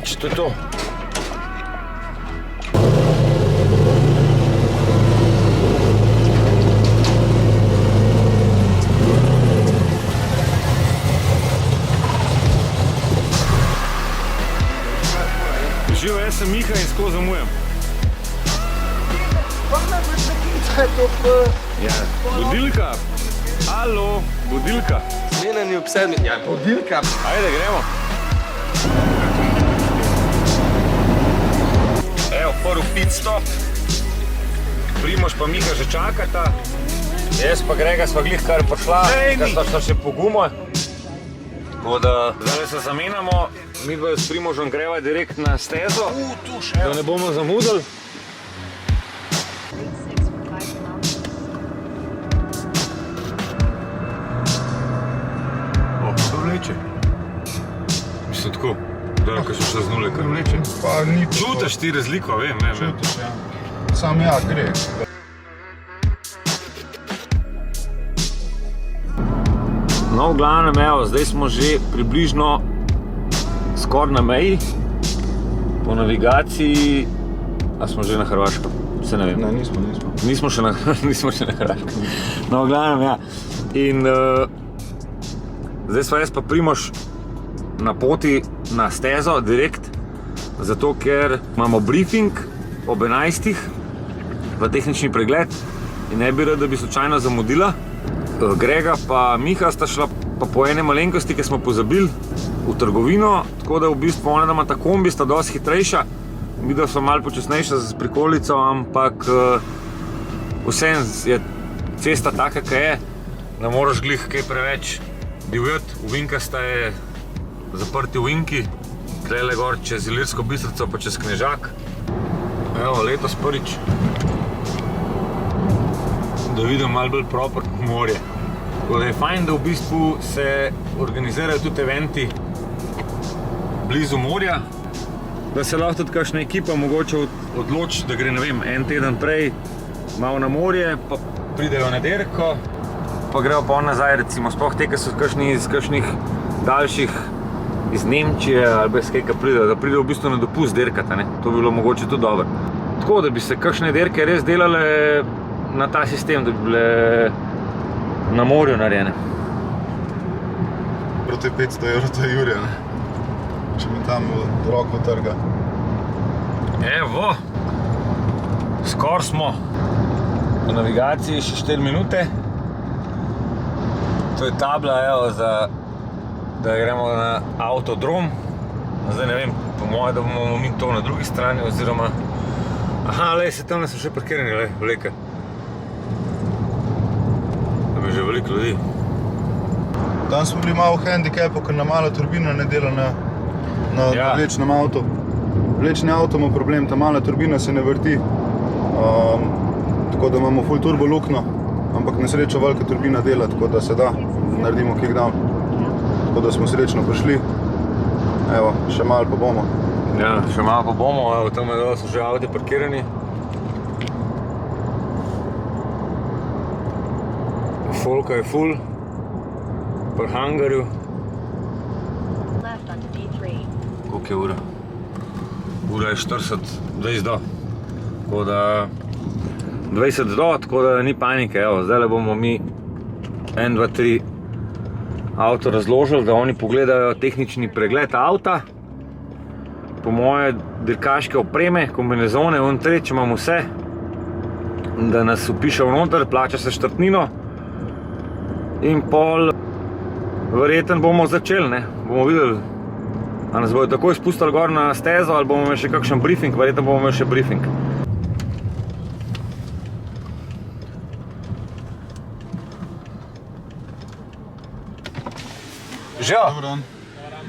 Pač to je to. Živo, jaz sem Miha in skozi zamujem. Ja, budilka. Alo, budilka. Zmenjeni ob 7. Ja, budilka. Ajde, gremo. Evo, prvi pit stop. Primož pa Miha že čakata. Jaz pa Grega sva glih kar prišla, ker sta še po gumo. Tako da zdaj se zamenjamo, mi dva s Primožem greva direkt na stezo, da ne bomo zamudili. To vleče. Mislim tako, da ko so šla z nule, kar vleče. Čutiš ti razliko, vem. Čutiš, ja. Sam ja, gre. No, v glavnem, evo, zdaj smo že približno skoraj na meji. Po navigaciji, a smo že na Hrvaškem? Se ne vem. Ne, nismo. Nismo še na Hrvaškem. No, v glavnem, ja. In zdaj sva jaz pa Primož na poti na stezo, direkt, zato ker imamo briefing ob 11. v tehnični pregled in ne bi rad, da bi slučajno zamudila. Grega pa Miha sta šla pa po ene malenkosti, ki smo pozabili, v trgovino, tako da v bistvu ona da ima ta kombi, sta dosti hitrejša. Mi da smo malo počasnejša z prikolico, ampak vseeno je cesta taka, kaj je, ne moraš glih kaj preveč divjati. Ovinkasta je zaprti ovinki, tlele gor čez Ilirsko Bistrico pa čez Knežak. Evo, letos prvič, da vidim malo bolj proper morje. Tako da je fajn, da v bistvu se organizirajo tudi eventi blizu morja, da se lahko tudi kakšna ekipa mogoče odloči, da gre, ne vem, en teden prej malo na morje, pa pridejo na derko, pa grejo pa nazaj, recimo, sploh te, ki so iz kakšnih daljših, iz Nemčije ali bez kaj, da pridejo v bistvu na dopust derkata, ne? To bi bilo mogoče tudi dobro. Tako, da bi se kakšne derke res delale na ta sistem, da bi bile na morju narejene. Proti 500 evrov to je Jurija, ne? Če mi tam roko trga. Evo, skoraj smo. Po navigaciji še 4 minute. To je tabla, evo, da gremo na avtodrom. Zdaj ne vem, po moje, da bomo mi to na drugi strani, oziroma... Aha, lej, se tam so še parkirani, lej, velike. Tam je že veliko ljudi. Tam smo bili malo v handicapu, ker nam mala turbina ne dela na vlečnem avtu. Vlečni avto ima problem, ta mala turbina se ne vrti. Tako da imamo full turbo luknjo, ampak na srečo velika turbina dela, tako da se da, naredimo kickdown. Tako da smo srečno prišli. Evo, še malo pa bomo. Ja, še malo pa bomo, evo, tam so že avti parkirani. Folka je full, pri hangarju. Koliko je ura? Ura je 20 do. Tako da 20 do, tako da ni panike, evo, zdaj bomo mi 1, 2, 3 avto razložili, da oni pogledajo tehnični pregled avta. Po moje dirkaške opreme, kombinezone, če imamo vse, da nas upiše vnoter, plača se štartnino in pol verjetno bomo začeli, ne, bomo videli, a nas bojo takoj spustili gor na stezo ali bomo imeli še kakšen briefing, verjetno bomo imeli še briefing. Živo? Dobar dan.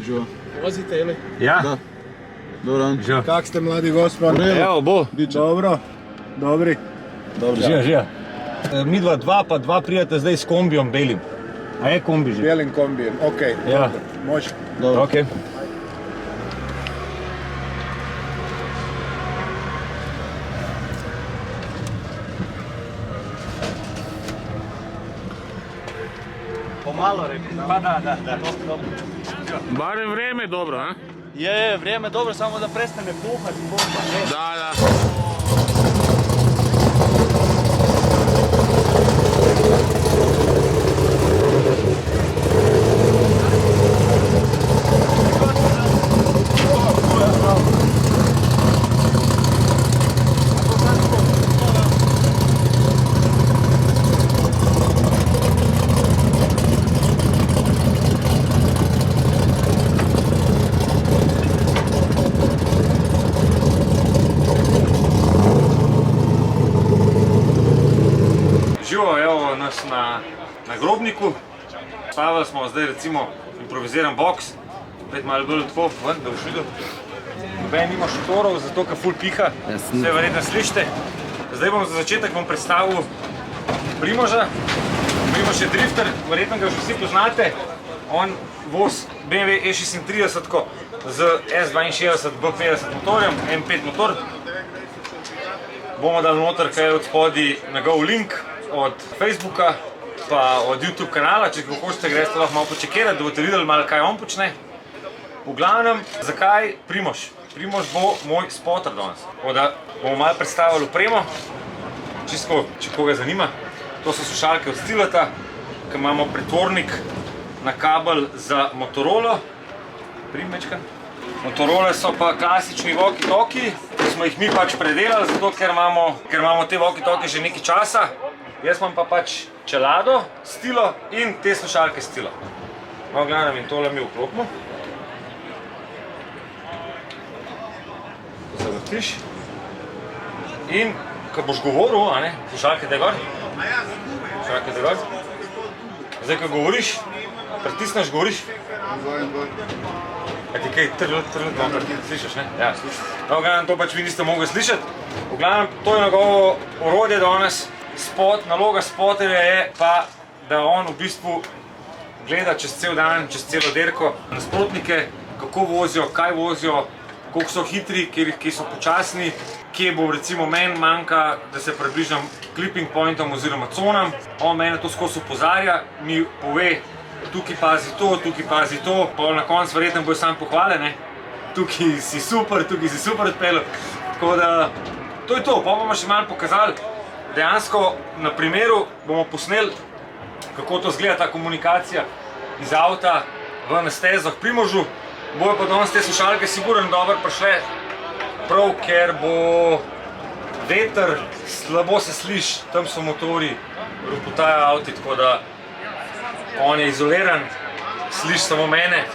Živo. Vozite, ili? Ja? Da. Dobar dan. Živo. Kak ste, mladi gospod? Evo, bo. Dobro. Dobri. Živo. Mi dva pa dva prijete zdaj s kombijom belim. A je kombi že? Belim kombijem, okej. Ja. Moč. Dobro. Okay. Pomalo rekao. Pa da. Barem vreme dobro, a? Je, vrijeme dobro, samo da prestane puhati. Da. Živo, evo nas na Grobniku. Stavili smo zdaj recimo improviziran boks, pet malo bolj tako, ven, da boš videl. Noben nima šotorov, zato ker ful piha, vse verjetno slišite. Zdaj bom za začetek predstavil Primoža. Primož je drifter, verjetno ga vsi poznate. On voz BMW E36 z S62 B50 motorjem, M5 motor. Bomo dali noter, kaj je od spodaj njegov link od Facebooka pa od YouTube kanala, če ga hočete, greste lahko malo počekirati, da boste videli malo, kaj on počne. V glavnem, zakaj Primož? Primož bo moj spotter danes. Tako da bomo malo predstavili opremo, čisto, če koga zanima. To so slušalke od Stileta, ki imamo pretvornik na kabel za Motorola. Primečkan. Motorola so pa klasični walkie-talkie, ki smo jih mi pač predelali, zato ker imamo te walkie-talkie že nekaj časa. Jaz imam pa pač čelado, Stilo in te slušalke Stilo. No, glavnem, in tole mi vklopimo. To zavrtiš. In, ko boš govoril, slušalke da gor. Slušalke da gor. Zdaj, ko govoriš, pritisneš, govoriš. A ti kaj slišiš, ne? Ja. No, v glavnem, to pač vi niste mogli slišati. V glavnem, to je njegovo orodje danes. Naloga spoterja je pa, da on v bistvu gleda čez cel dan, čez celo dirko nasprotnike, kako vozijo, kaj vozijo, koliko so hitri, kje so počasni, kje bo recimo meni manjka, da se približam clipping pointom oziroma conam. On mene to skozi opozarja, mi pove, tukaj pazi to, pa na koncu verjetno bojo sam pohvale, ne? Tukaj si super odpeljal. Tako da, to je to, pa bomo še malo pokazali. Dejansko na primeru bomo posneli, kako to izgleda ta komunikacija iz avta na stezah Primožu. Bojo pa danes te slušalke sigurno dobro prišle, prav ker bo veter, slabo se sliši, tam so motori, roputajo avti, tako da on je izoliran, sliši samo mene,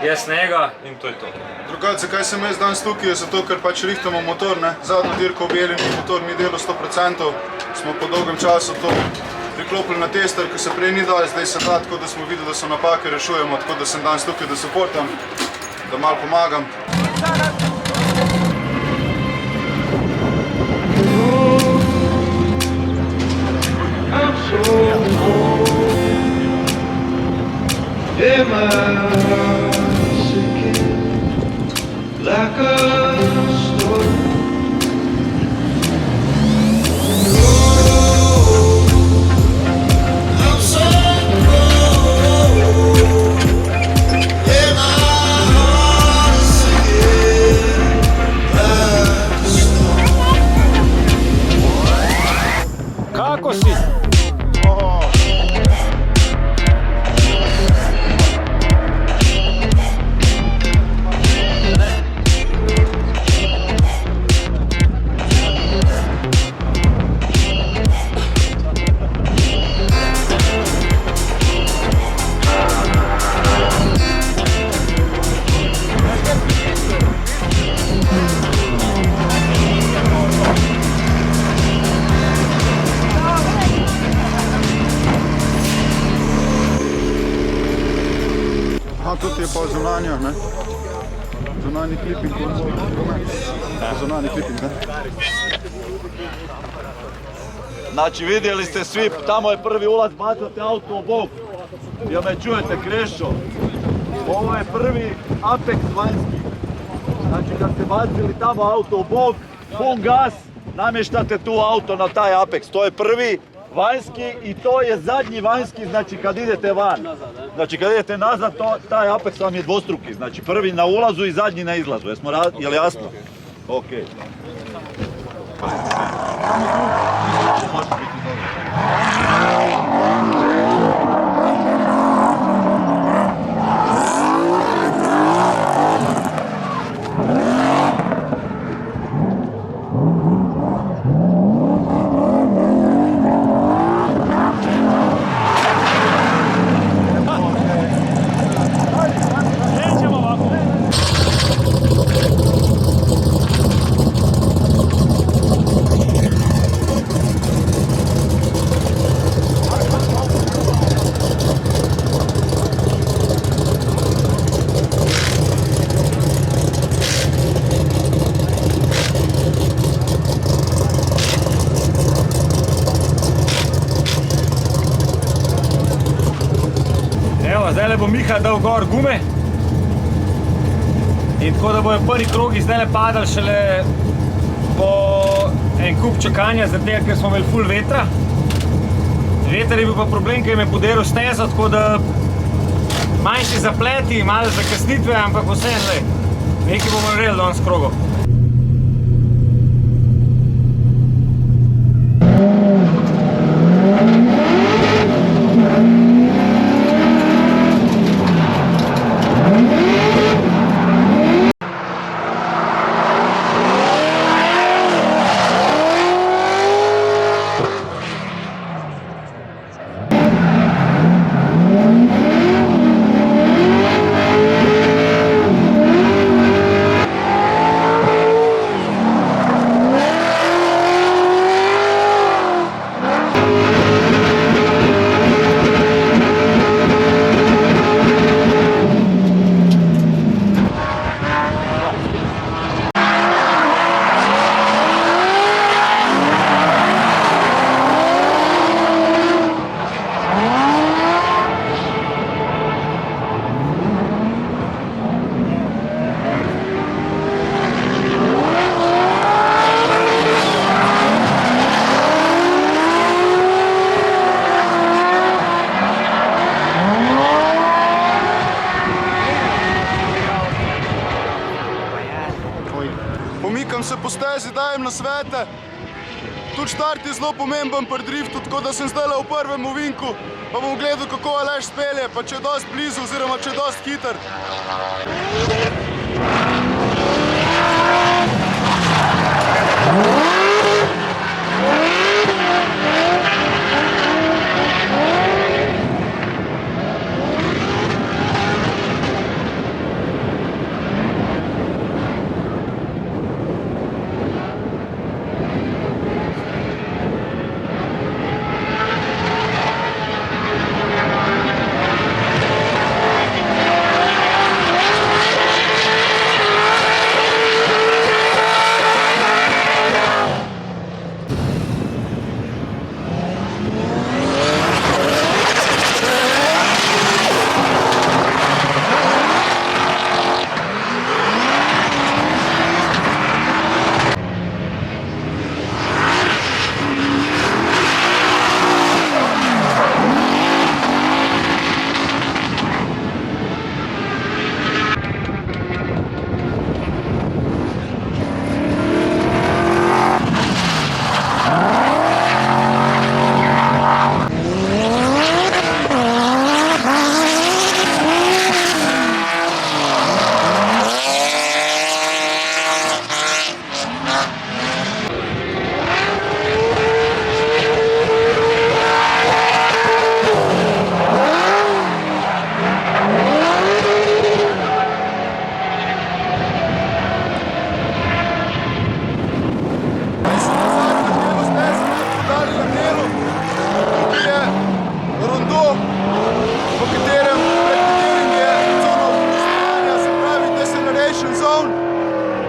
jaz njega in to je to. Drugače, zakaj sem jaz danes tukaj, je zato, ker pač rihtamo motor, ne? Zadnjo dirko objeljen motor mi delo 100%, smo po dolgem času to priklopili na tester, ki se prej ni dal, zdaj se da, tako da smo videli, da so napake rešujemo, tako da sem danes tukaj, da supportam, da malo pomagam. Kako si? Tudi je pa zunanja, ne? Zunanji kliping, zunanji kliping, ne? Znači vidjeli ste svi, tamo je prvi ulaz, bacate auto u bok. Jel me čujete, Krešo? Ovo je prvi Apex vanjski. Znači kad ste bacili tamo auto u bok, pun gas, namještate tu auto na taj Apex. To je prvi vanjski i to je zadnji vanjski, znači kad idete van. Znači kad idete nazad, taj Apex vam je dvostruki. Znači prvi na ulazu i zadnji na izlazu. Je li jasno? Ok. Zdaj bo Miha dal gor gume in tako da bojo prvi krogi zdaj padali šele po en kup čakanja, zaradi tega, ker smo imeli ful vetra. Veter je bil pa problem, ker je me poderil stezo, tako da manjši zapleti, malo zakasnitve, ampak vse nekaj bomo naredili danes krogov. Pomikam se po stezi, dajem nasvete. Tudi štart je zelo pomemben pri driftu, tako da sem zdaj v prvem ovinku, pa bom gledal, kako Aleš spelje, pa če je dosti blizu oziroma če je dosti hiter.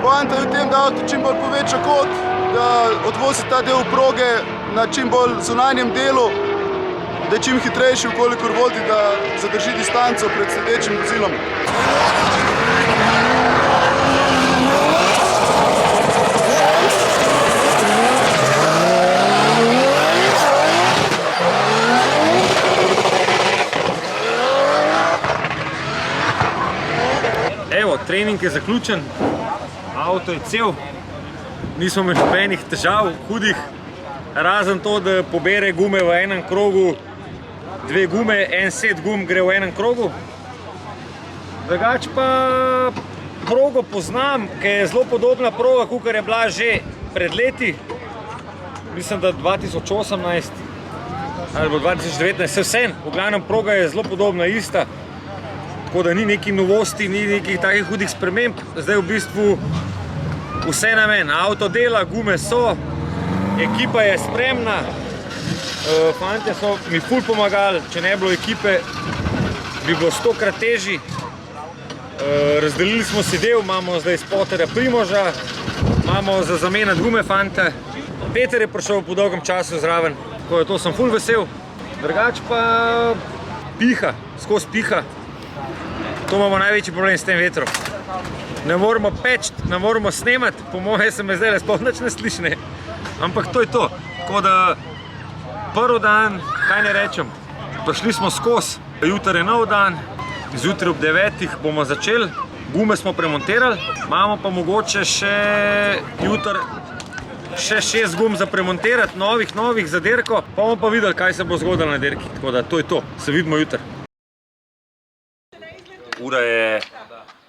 Poanta je v tem, da avto čim bolj poveča kot, da odvozi ta del proge na čim bolj zunanjem delu, da je čim hitrejši, vkolikor vodi, da zadrži distanco pred sledečim vozilom. trening je zaključen, avto je cel, nismo imeli nobenih težav, hudih, razen to, da pobere gume v enem krogu, 2 gume, en set gum gre v enem krogu. Drugač pa progo poznam, ker je zelo podobna proga, kakor je bila že pred leti, mislim, da 2018 ali 2019, vsem, v glavnem proga je zelo podobna, ista, tako da ni nekih novosti, ni nekih takih hudih sprememb. Zdaj v bistvu vse na meni, avto dela, gume so, ekipa je spremna, fantje so mi ful pomagali, če ne bilo ekipe, bi bilo 100-krat težji. Razdelili smo si del, imamo zdaj spoterja Primoža, imamo za zamenjati gume fante. Peter je prišel po dolgem času zraven, tako da to sem ful vesel. Drugač pa piha, skozi piha. To imamo največji problem s tem vetrom. Ne moramo peči, ne moramo snemati, po moje se me zdaj sploh nič ne sliši, ne. Ampak to je to. Tako da prvi dan, kaj ne rečem, prišli smo skozi, jutri je nov dan, zjutraj ob 9 bomo začeli, gume smo premontirali, imamo pa mogoče še jutri še 6 gum za premontirati, novih za dirko, pa bomo pa videli, kaj se bo zgodilo na dirki. Tako da to je to, se vidimo jutri. Ura je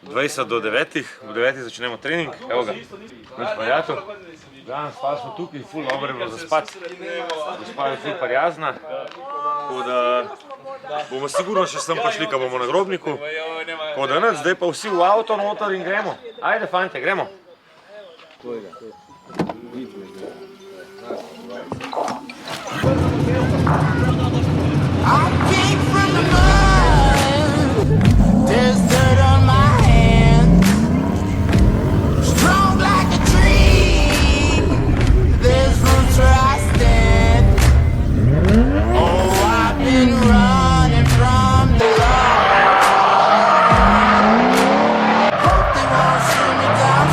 20 do 9, ob 9 začnemo trening, evo ga, naš prijatelj. Danes spali smo tukaj, ful dobro je bilo zaspati, gospa je ful prijazna, tako da bomo sigurno še sem prišli, ko bomo na Grobniku. Tako da nič, zdaj pa vsi v avto noter in gremo. Ajde fante, gremo. There's dirt on my hands, strong like a tree. There's roots where I stand. Oh, I've been running from the law. Hope they won't shoot me down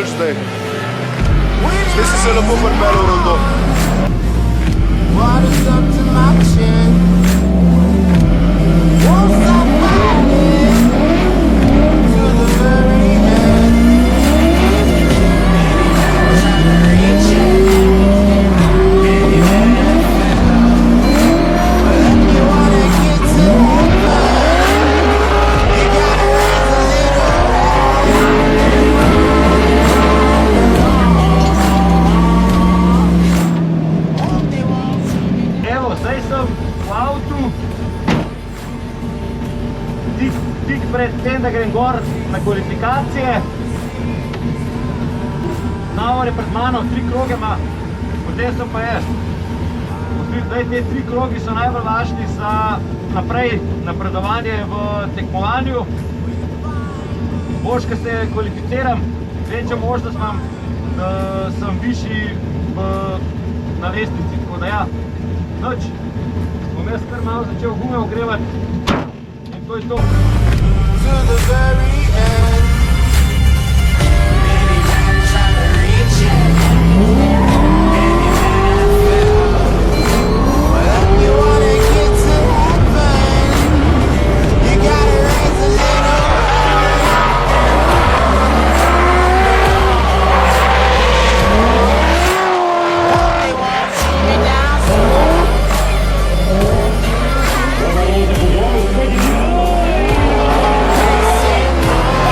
zdaj. Zdaj si se lepo pripeljal v rondo. Water's up to my chin. Won't stop fighting to the very end. But if you wanna get to heaven, you gotta raise a little Evo, zdaj sem v avtu, tik pred tem, da grem gor na kvalifikacije. Navor je pred mano, 3 kroge ima, potem sem pa jaz. Zdaj te 3 krogi so najbolj važni za naprej napredovanje v tekmovanju. Boljš, ko se kvalificiram, večjo možnost imam, da sem višji na lestvici, tako da ja. Noč, bom jaz kar malo začel gume ogrevati in to je to. to the very end. Many men try to reach it. But if you wanna get to heaven, you gotta raise a little Hope they won't shoot me down soon. They say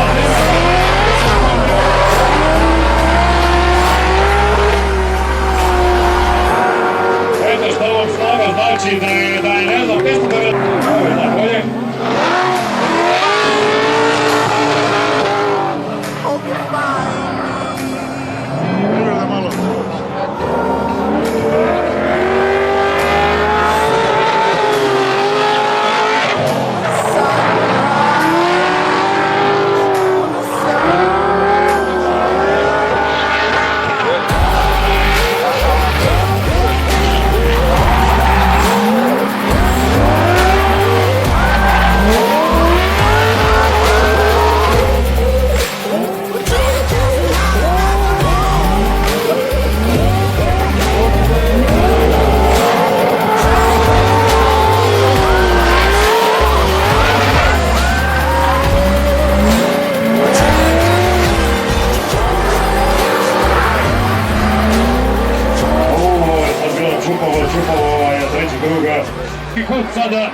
sada.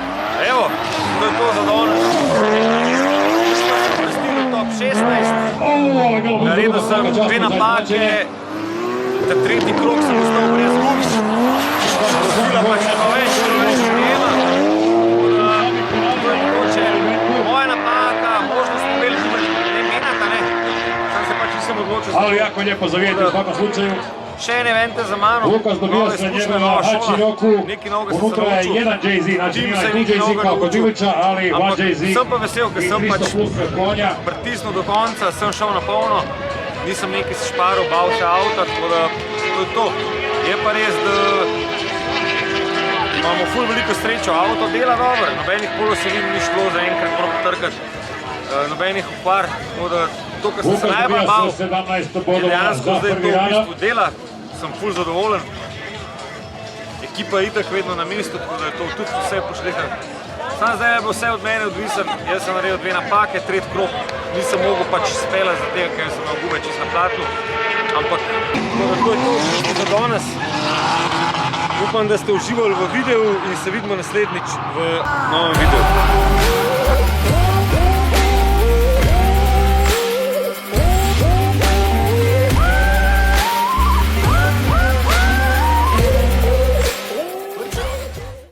Evo, to je to za danes. Vrstil v top 16. Naredil sem 2 napake, ter tretji krog sem ostal brez gumic. Vrsila pa še pa več njema. To je mogoče moja napaka, možnost veliki ne menjata, ne. Sam se pač nisem odločil. Ali jako lijepo zavijete u svakom slučaju. Še ene evente za mano, Lukas dobija se njegova Hachiroku, unutra je jedan Jay-Z, znači nije tu Jay-Z kao kod Ilića, ali 2 Jay-Z sem pa vesel, ker i sem 300 pač plus pred konja. pritisnil do konca, sem šel na polno, nisem nekaj si šparil, bal še avta, tako da to je to. Je pa res, da imamo ful veliko srečo, avto dela dobro, nobenih polosovin ni šlo, zaenkrat moram potrkati, nobenih okvar, tako da to, kar sem se Lukas najbolj dobija bal, se 17 je bodova dejansko za zdaj to prvi v rana. bistvu dela, sem ful zadovoljen. Ekipa je itak vedno na mestu, tako da je to tudi vse pošlehal. Sam zdaj je bilo vse od mene odvisen, jaz sem naredil 2 napake, tretji krog nisem mogel pač speljati za tega, ker sem imel gube čisto na platnu. Ampak to je to za danes. Upam, da ste uživali v videu in se vidimo naslednjič v novem videu.